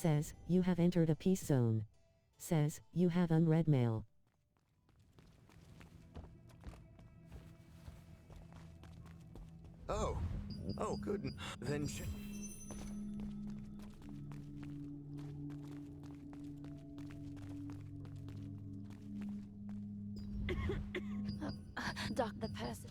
Says, you have entered a peace zone. Says, you have unread mail. Oh. Oh, good. Then Doc, the person.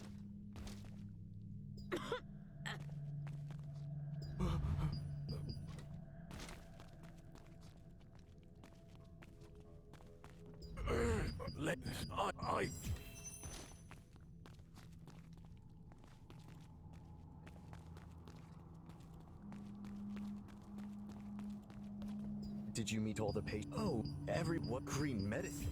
I... Did you meet all the patients? Oh, what green medicine?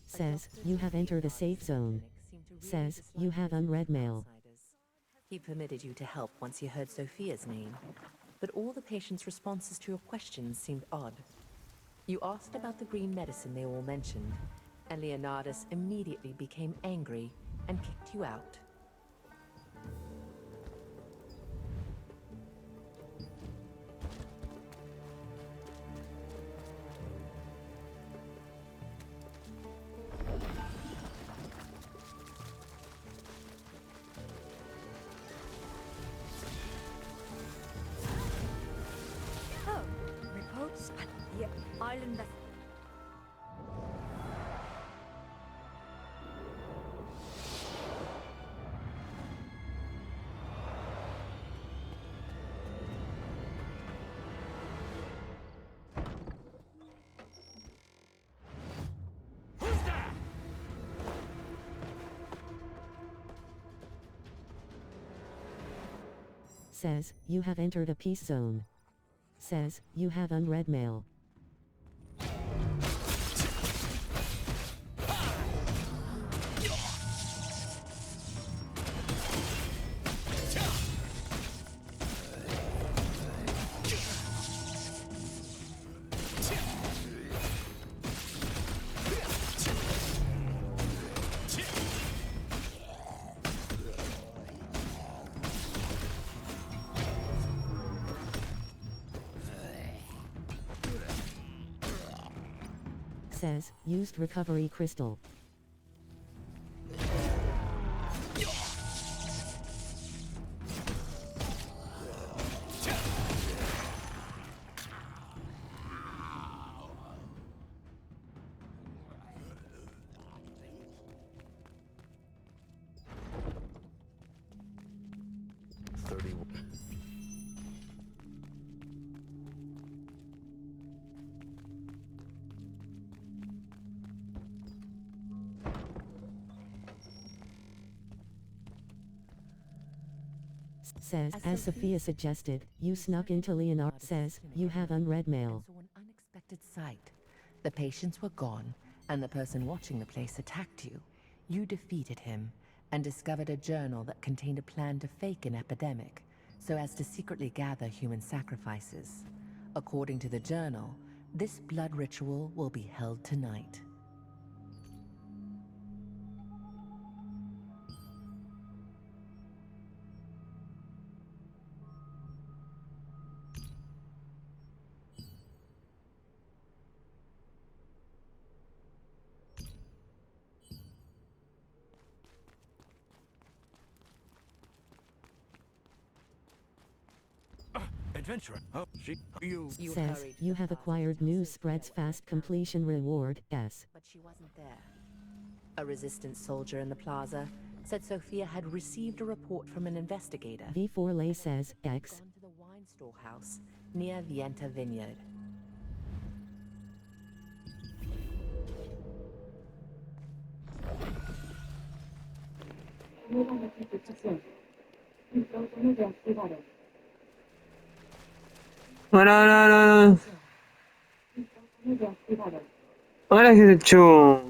Says, you have entered a safe zone. Says, you have unread mail. He permitted you to help once you heard Sophia's name, but all the patients' responses to your questions seemed odd. You asked about the green medicine they all mentioned, and Leonardus immediately became angry and kicked you out. Oh, reports at the island that... Says, you have entered a peace zone. Says, you have unread mail. Says, used recovery crystal. Says, as Sophia suggested, you snuck into Leonard. Says, you have unread mail. Saw an unexpected sight. The patients were gone, and the person watching the place attacked you. You defeated him, and discovered a journal that contained a plan to fake an epidemic, so as to secretly gather human sacrifices. According to the journal, this blood ritual will be held tonight. Adventurer. Oh, you Says, you have acquired news spreads fast completion reward, S. But she wasn't there. A resistance soldier in the plaza said Sophia had received a report from an investigator. V4 Lay says, X. Gone to the wine storehouse near Vienta Vineyard. Ahora, ahora, ahora. Ahora que se echó.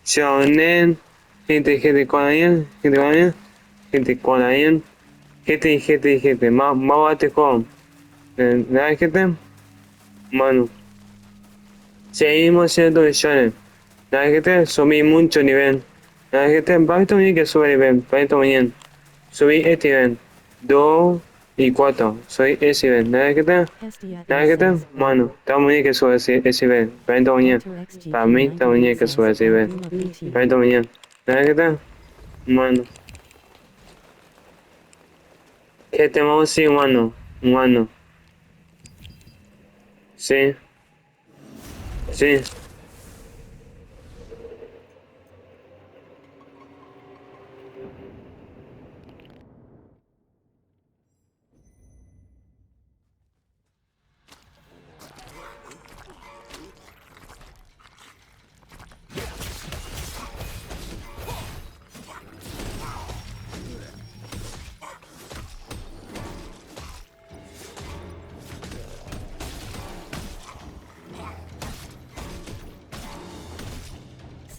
Xiaonen. Gente con alguien. Gente con alguien. gente. Más con. Nada, gente. Mano. Seguimos siendo misiones. Nada, gente. Subí mucho nivel. Nada, gente. Basta bien que sube nivel. Basta bien. Subí este nivel. 2 y 4. Soy ese nivel. Nada, gente. Hestia Nada, E gente. says, Mano. Está muy bien que sube ese nivel. Basta bien. Enter XGQ Para mí está muy 98 bien que sube says, ese nivel. Alduma PT. Basta bien. Nada, gente. Mano. Que tenemos sí, mano. Mano. Sí. Sí.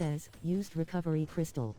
Says, used recovery crystal.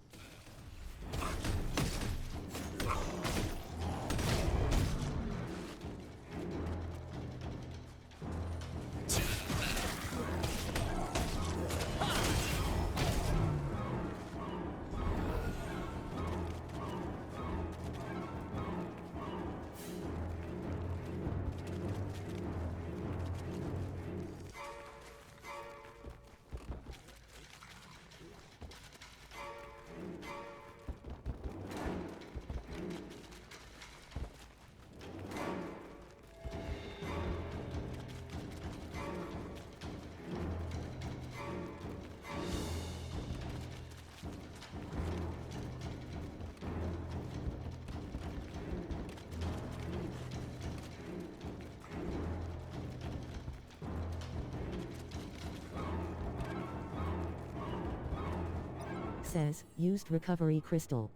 Says, used recovery crystal.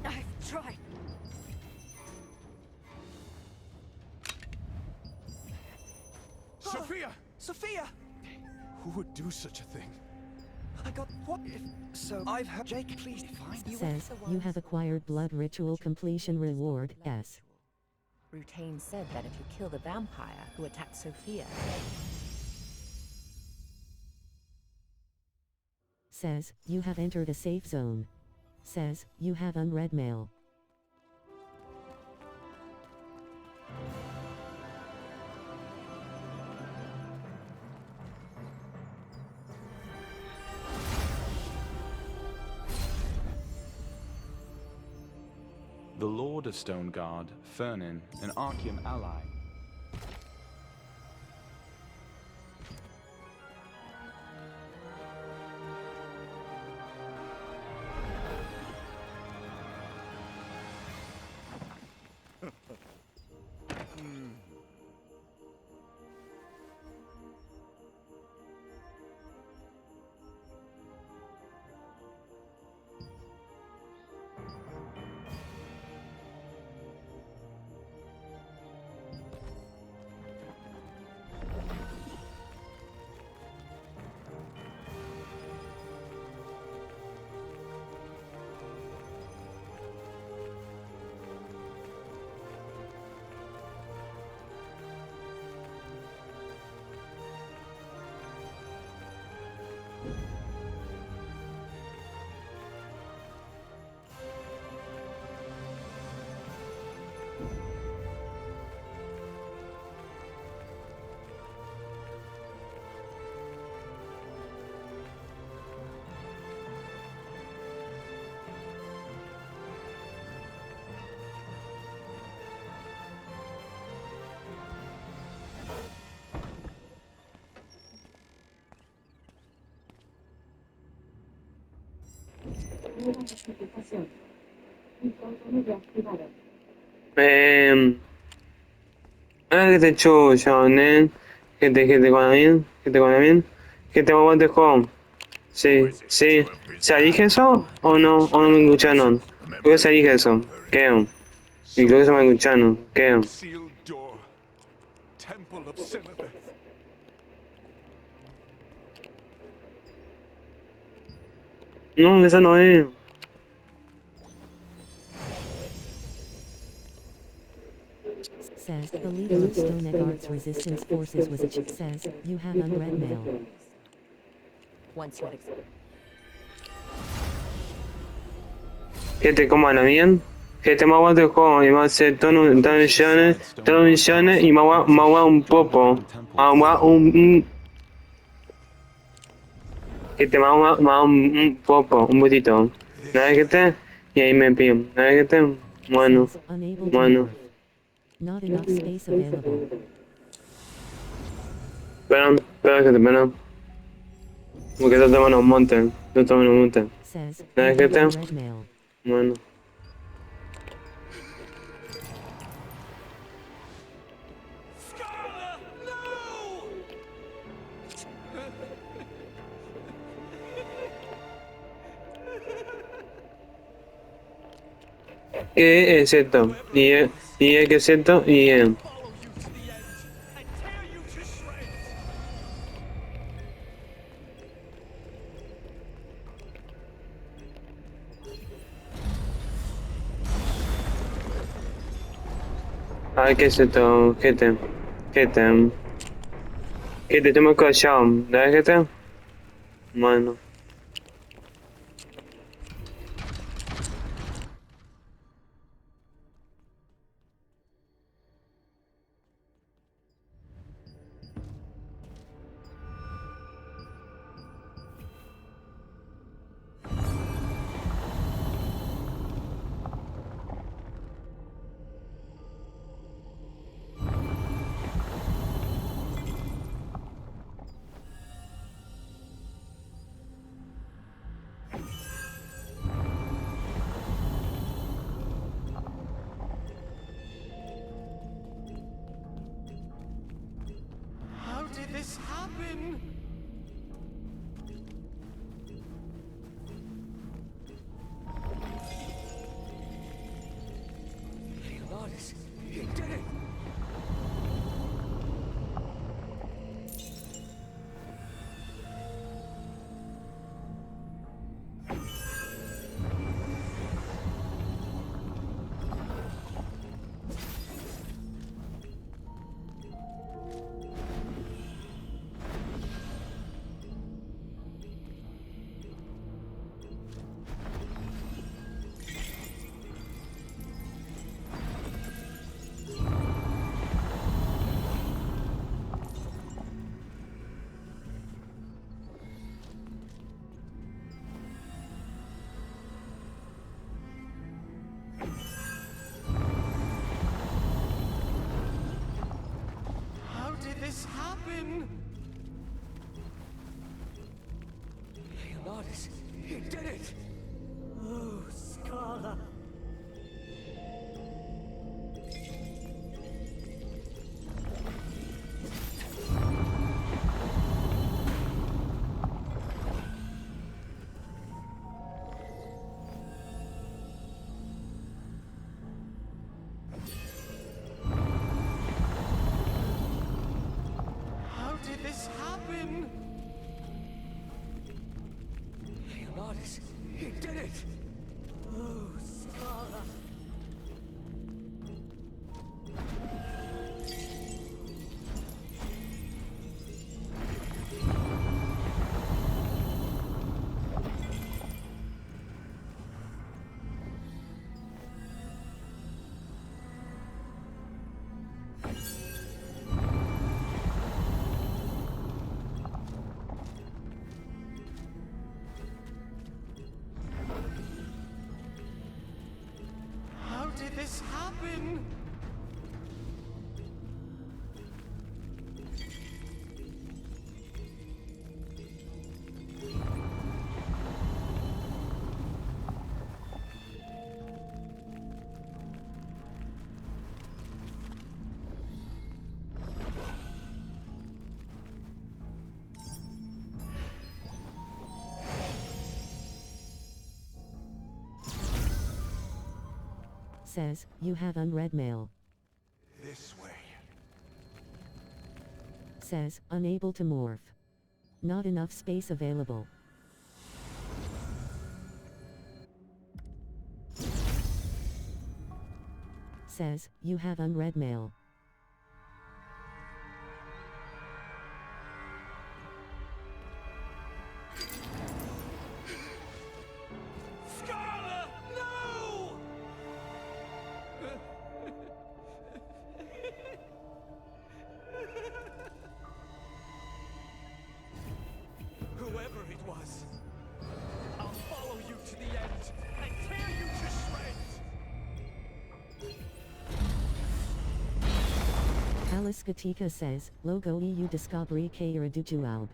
I've tried. Sophia! Sophia! Who would do such a thing? I got what if so I've heard Jake, please find you. Says, you have acquired blood ritual completion reward, S. Rutain said that if you kill the vampire who attacked Sophia, Says, you have entered a safe zone. Says, you have unread mail. The Lord of Stoneguard, Fernin, an Archeum ally. Que te chucha, nen. Que te con bien. Que te con bien. Que te aguantes con. Sí, sí. ¿Se dije eso o no? ¿O no me escucharon? Creo que se dije eso. ¿Qué? Y creo que se me escucharon. ¿Qué? Sealed door. Temple of Sinabeth. No, esa no es. Says, the leader of Stone Eggard's resistance forces was a says, you have unread mail. Once you had Que te coman bien. Que te me aguantes con. Y más se tono millones y me agua un poco. Agua un. Que te me agua un poco. Un poquito. Nada que te. Y ahí me pido. Nada que te. Bueno. Says, unable to Bueno. morph. Not enough space available. Espera que te espera. Porque te toman un monte. Te toman un monte. Says, Nada you que have te. unread mail. Bueno. Scarlet! No! ¿Qué es esto? Y es que es esto y es. Follow you to the end and tear you to shreds! Ay, ¿qué es esto? ¿Qué te? ¿Qué te? ¿Qué te tomo callado? ¿Sabes qué te? Bueno. How did this happen? Leonidas, he did it! How did this happen? Leonidas, he did it! Oh, Scarlet. How did this happen? Leonidas, he did it! Oh, Scarlet. How did this happen? Says, you have unread mail. This way. Says, unable to morph. Not enough space available. Says, you have unread mail. Scarlet! No! Whoever it was, I'll follow you to the end and tear you to shreds! Alice Gatica says, logo eu descobri que era do alb.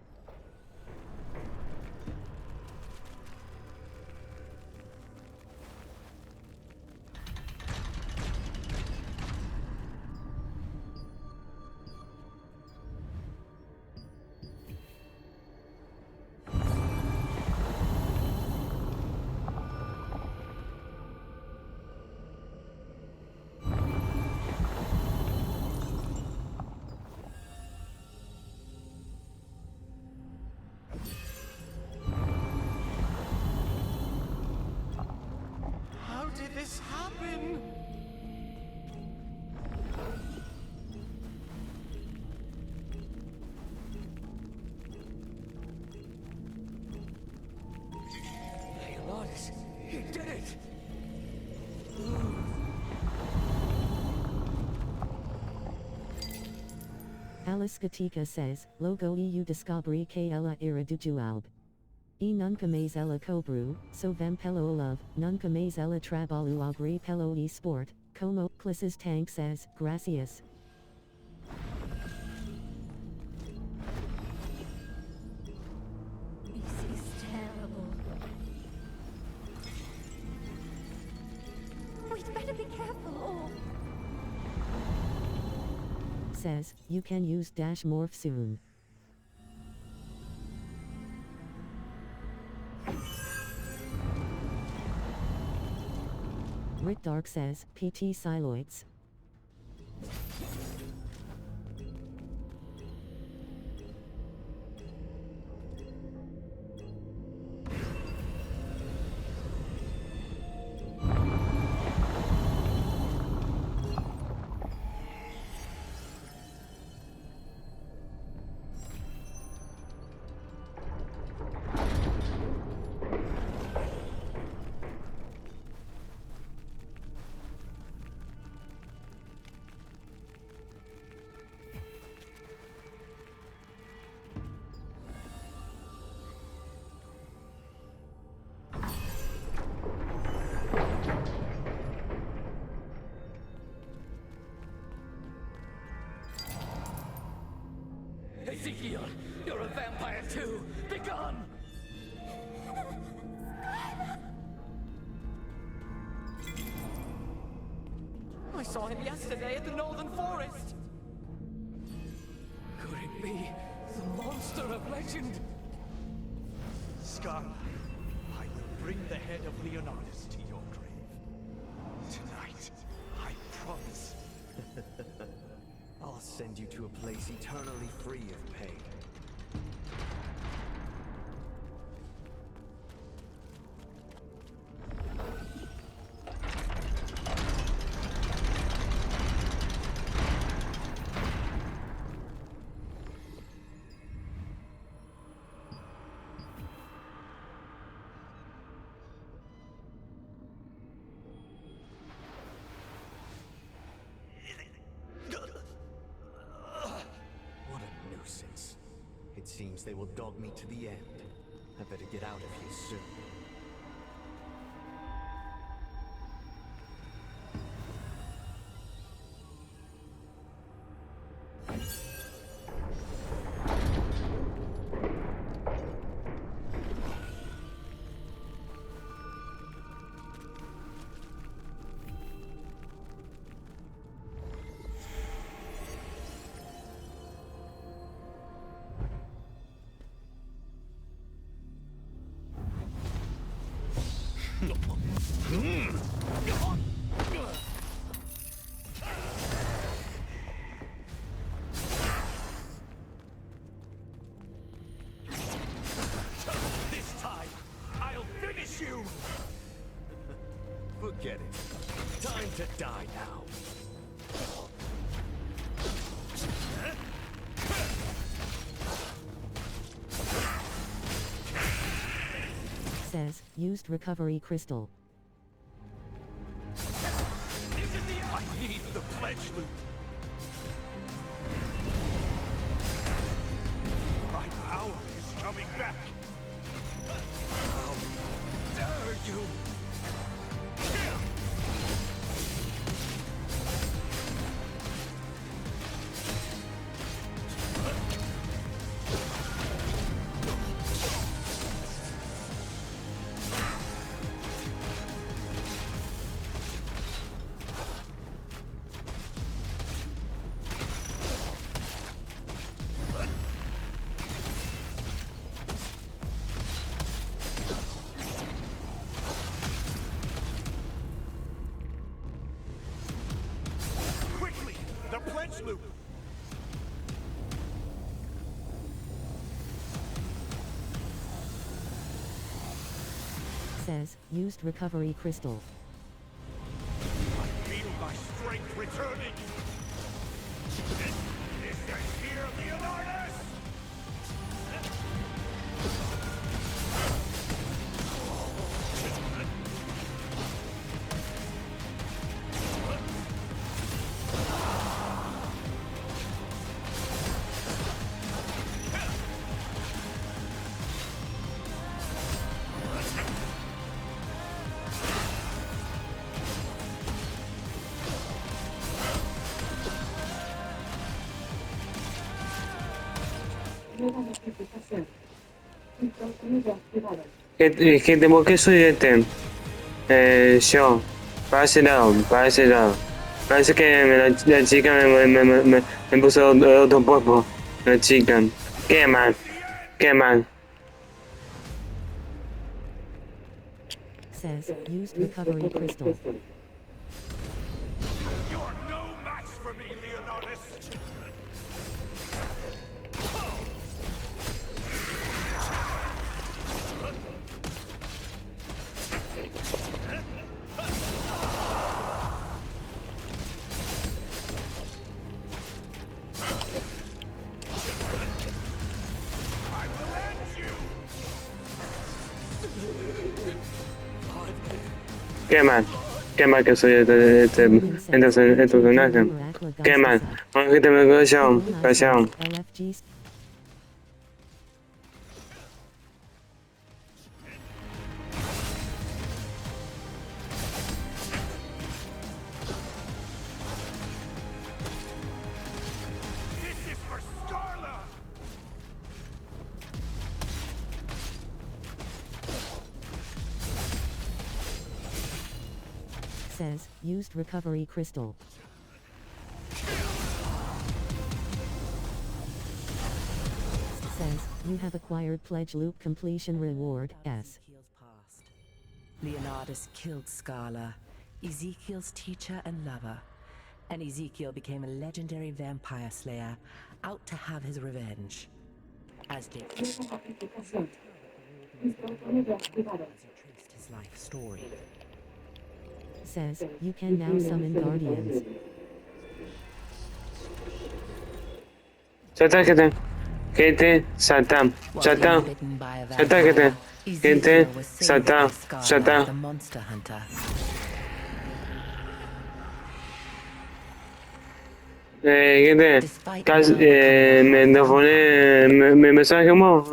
How did this happen? Leonidas, he did it! Alice Gatica says, logo eu descobri que ela era do alb. E nunca mais ela cobrou, so vem pelo olavo, nunca mais ela trabalhou agri pelo e-sport, como Clisses Tank says, gracias. This is terrible. We'd better be careful or... Says, you can use dash morph soon. Rick Dark says, PT Siloids. Ezekiel, you're a vampire too! Begone! I saw him yesterday at the Northern Forest! Could it be the monster of legend? Scarla, I will bring the head of Leonidas to your grave. Tonight, I promise. I'll send you to a place eternally free of pain. What a nuisance. It seems they will dog me to the end. I better get out of here soon. Time to die now. Says, used recovery crystal. I need the pledge loop. My power is coming back. How dare you? Quickly, the pledge loop. Says, used recovery crystal. I feel my strength returning. Is there here, Leonardus? ¿Qué tengo que subir yo. Parece lado. Parece que la chica me puso otro cuerpo. La chica. Qué mal. Says, used recovery crystal. You're no match for me, Leonardus. I will end you. Qué mal que soy este personaje. Qué mal. Aunque te me callado. LFG. This is for Scarla. Says, used recovery crystal. Says, you have acquired pledge loop completion reward, S. Ezekiel's past. Leonardus killed Scala, Ezekiel's teacher and lover, and Ezekiel became a legendary vampire slayer, out to have his revenge. As did as he traced his life story. Says, you can now summon guardians. Salta. While being bitten by a Salta, vampire, gente, Ezekiel was saved salta, by Scala, salta. the monster hunter. Me mensaje mo.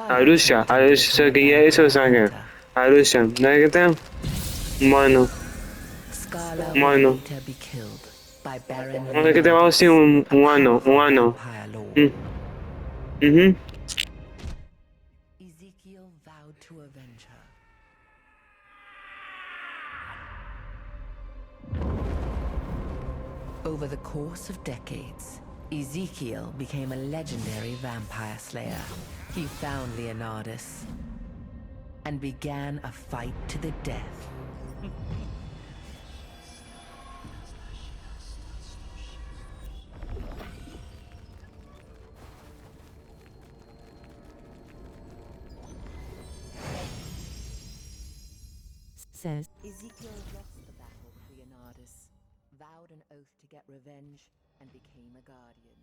Arusha, so que ya eso saque. Arusha, ¿nada que te? Bueno, Scala Bueno. would later be killed by Baron ¿nada que te va a decir un ano? Vampire Lord. Ezekiel vowed to avenge her. Over the course of decades, Ezekiel became a legendary vampire slayer. He found Leonardus and began a fight to the death. Says, Ezekiel lost the battle. Leonardus vowed an oath to get revenge and became a guardian.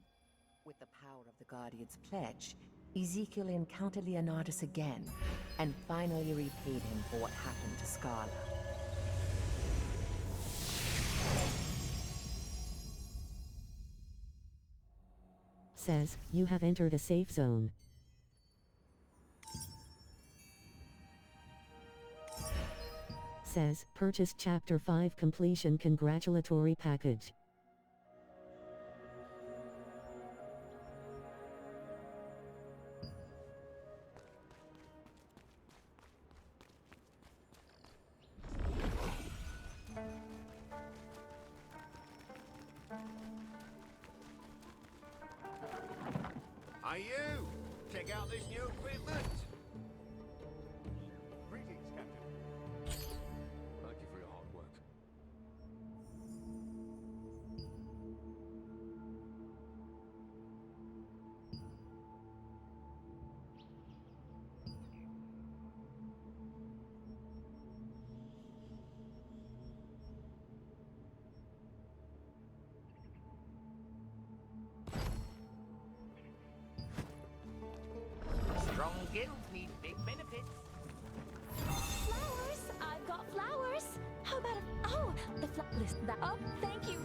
With the power of the Guardian's pledge, Ezekiel encountered Leonardus again and finally repaid him for what happened to Scala. Says, you have entered a safe zone. Says, purchased Chapter 5 completion congratulatory package. Are you? Check out this new equipment. Greetings, Captain. Thank you for your hard work. Strong guilds need big benefits. Flowers! I've got flowers! How about oh, the list that up, thank you.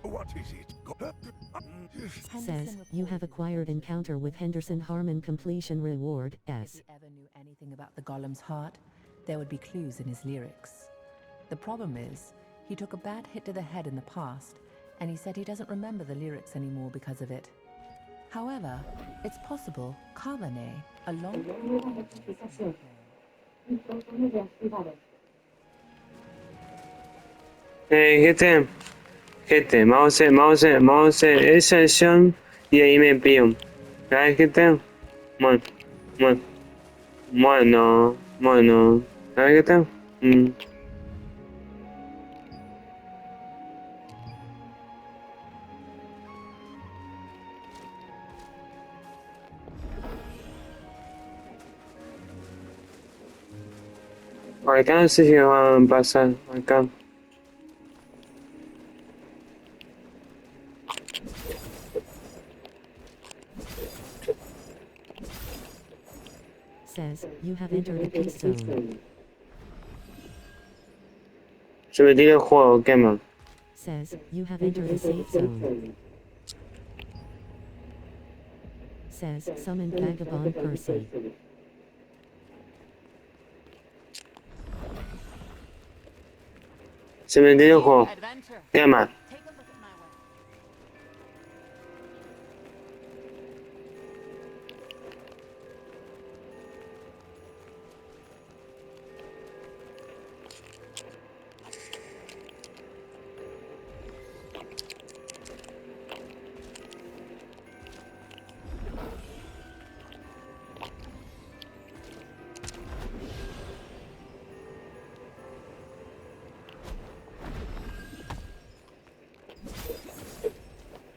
What is it? Says, you have acquired encounter with Henderson Harmon completion reward, S. If he ever knew anything about the Golem's heart, there would be clues in his lyrics. The problem is, he took a bad hit to the head in the past, and he said he doesn't remember the lyrics anymore because of it. However, it's possible Carbonet, along Gente, mouse, excepción y ahí me envío. ¿Sabes qué tal? Bueno. ¿Sabes qué tal? Acá no sé si van a pasar, acá. Says, you have entered a peace zone. Se me tira el juego, ¿qué más? Says, you have entered a safe zone. Says, summon Vagabond Percy. Se me tira el juego, ¿qué más? Take a look at my work.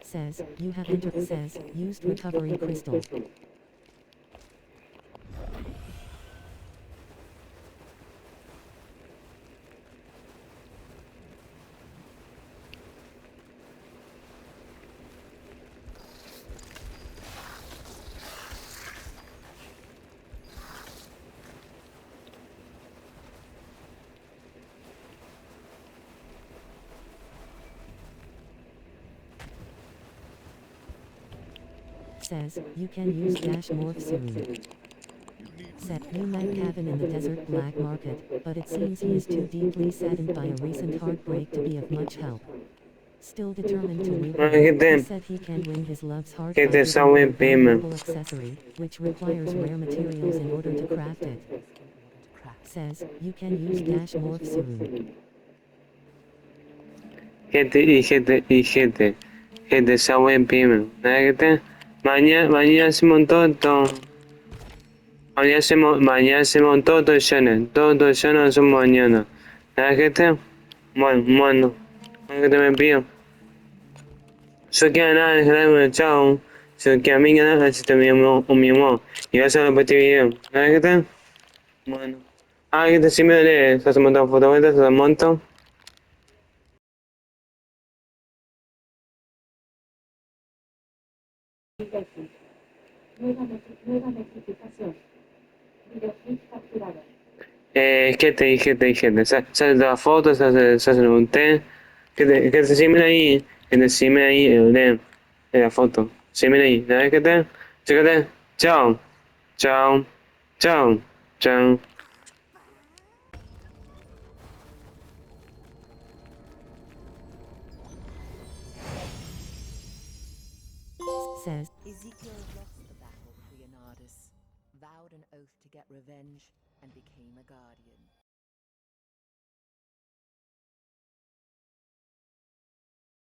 Says, you have entered. Says, used recovery crystal. Says, you can use dash morph soon. Said, you met Kevin in the desert black market, but it seems he is too deeply saddened by a recent heartbreak to be of much help. Still determined to move Ah, on, ¿qué he te? said he can win his love's heart ¿Qué by te giving sabe her a prima? valuable accessory, which requires rare materials in order to craft it. Says, you can use dash morph soon. Gente sabe prima. Nada que te. Mañana hacemos todo. Mañana hacemos todo lleno. Todo lleno hacemos mañana. Nada que te. Bueno. Que te me pido. Yo quiero nada, déjame chao. Yo quiero a mí nada, si te mi amor. Y vas a ver este video. Nada que te. Bueno. Ah, que te sí me dale. Se hace un montón de fotografias, se hace un montón. ¿Qué te dije? Se hace la foto, se hace un té. Que te decime ahí, que decime ahí, la foto. Decime ahí, ¿sabes qué te? Chécate. Chao. Chao. Chao. Chao. Says, Ezekiel lost the battle with Leonardus, vowed an oath to get revenge, and became a guardian.